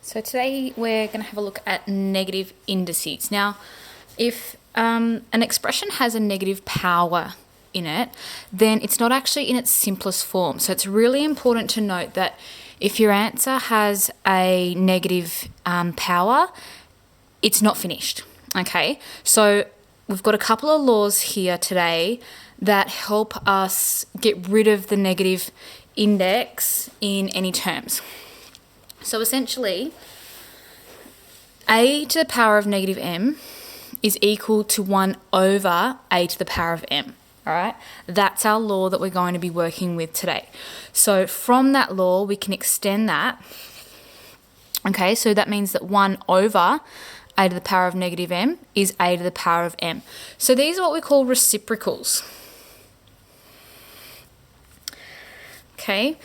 So today we're going to have a look at negative indices. Now, if an expression has a negative power in it, then it's not actually in its simplest form. So it's really important to note that if your answer has a negative power, it's not finished. Okay, so we've got a couple of laws here today that help us get rid of the negative index in any terms. So essentially, a to the power of negative m is equal to 1 over a to the power of m. All right, that's our law that we're going to be working with today. So from that law, we can extend that. Okay, so that means that 1 over a to the power of negative m is a to the power of m. So these are what we call reciprocals. Okay,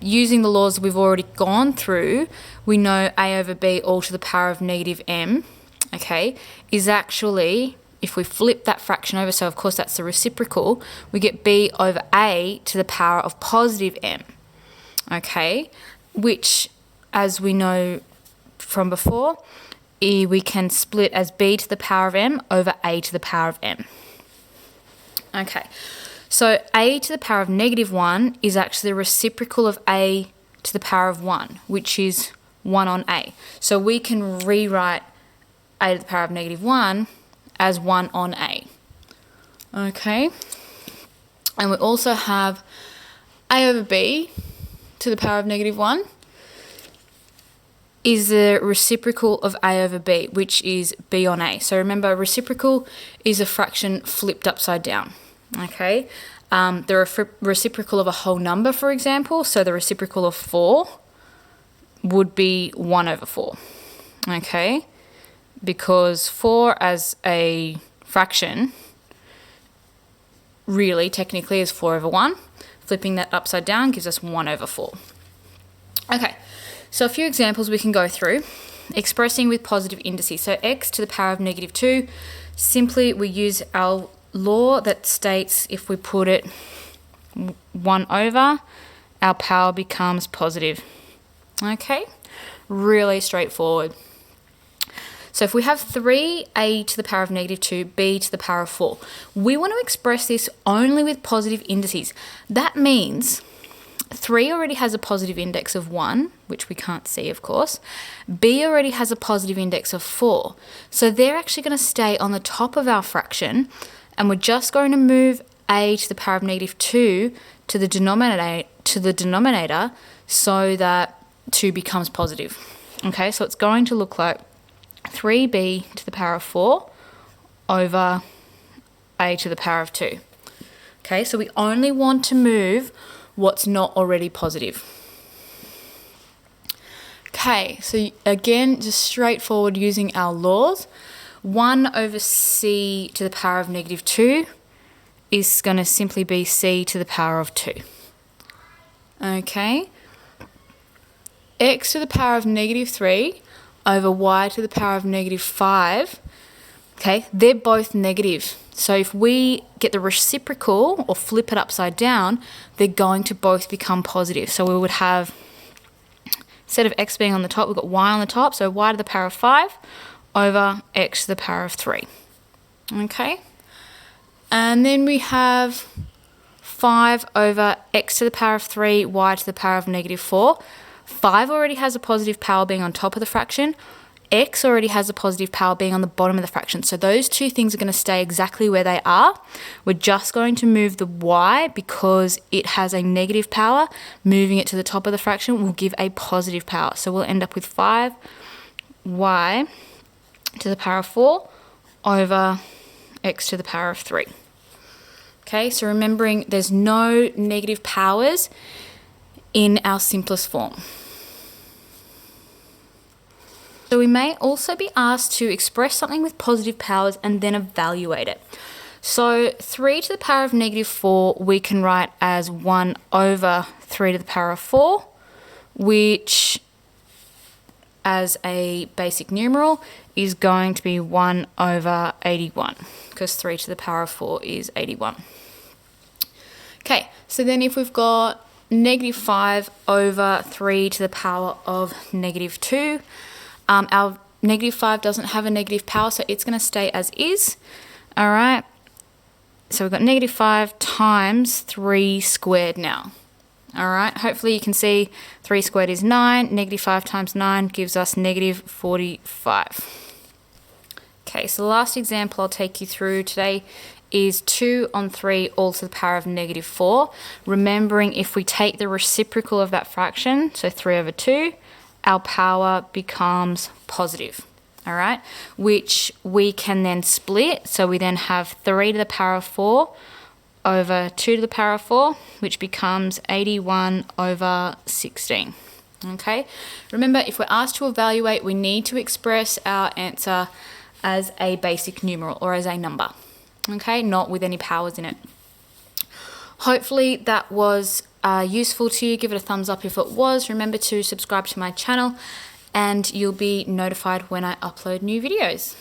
using the laws we've already gone through, we know a over b all to the power of negative m, okay, is actually, if we flip that fraction over, so of course that's the reciprocal, we get b over a to the power of positive m, okay, which, as we know from before, we can split as b to the power of m over a to the power of m. Okay, so a to the power of negative 1 is actually the reciprocal of a to the power of 1, which is 1 on a. So we can rewrite a to the power of negative 1 as 1 on a. Okay, and we also have a over b to the power of negative 1 is the reciprocal of a over b, which is b on a. So remember, reciprocal is a fraction flipped upside down. Okay, the reciprocal of a whole number, for example, so the reciprocal of 4 would be 1 over 4. Okay, because 4 as a fraction really technically is 4 over 1. Flipping that upside down gives us 1 over 4. Okay, so a few examples we can go through. Expressing with positive indices. So x to the power of negative 2, simply we use our law that states if we put it 1 over, our power becomes positive. Okay, really straightforward. So if we have 3a to the power of negative 2, b to the power of 4, we want to express this only with positive indices. That means 3 already has a positive index of 1, which we can't see, of course. B already has a positive index of 4. So they're actually going to stay on the top of our fraction, and we're just going to move a to the power of negative 2 to the denominator so that 2 becomes positive. Okay, so it's going to look like 3b to the power of 4 over a to the power of 2. Okay, so we only want to move what's not already positive. Okay, so again, just straightforward using our laws. 1 over c to the power of negative 2 is going to simply be c to the power of 2. Okay. X to the power of negative 3 over y to the power of negative 5. Okay, they're both negative. So if we get the reciprocal or flip it upside down, they're going to both become positive. So we would have, instead of x being on the top, we've got y on the top. So y to the power of 5 over x to the power of 3. Okay, and then we have 5 over x to the power of 3, y to the power of negative 4. 5 already has a positive power being on top of the fraction. X already has a positive power being on the bottom of the fraction. So those two things are going to stay exactly where they are. We're just going to move the y because it has a negative power. Moving it to the top of the fraction will give a positive power. So we'll end up with 5y to the power of 4 over x to the power of 3. Okay, so remembering there's no negative powers in our simplest form. So we may also be asked to express something with positive powers and then evaluate it. So 3 to the power of negative 4 we can write as 1 over 3 to the power of 4, which as a basic numeral is going to be 1 over 81, because 3 to the power of 4 is 81. Okay, so then if we've got negative 5 over 3 to the power of negative 2. Our negative 5 doesn't have a negative power, so it's going to stay as is. All right. So we've got negative 5 times 3 squared now. All right. Hopefully you can see 3 squared is 9. Negative 5 times 9 gives us negative 45. Okay, so the last example I'll take you through today is 2 on 3 all to the power of negative 4. Remembering if we take the reciprocal of that fraction, so 3 over 2, our power becomes positive. All right, which we can then split. So we then have 3 to the power of 4 over 2 to the power of 4, which becomes 81 over 16. Okay, remember, if we're asked to evaluate, we need to express our answer as a basic numeral or as a number. Okay, not with any powers in it. Hopefully that was useful to you. Give it a thumbs up if it was. Remember to subscribe to my channel, and you'll be notified when I upload new videos.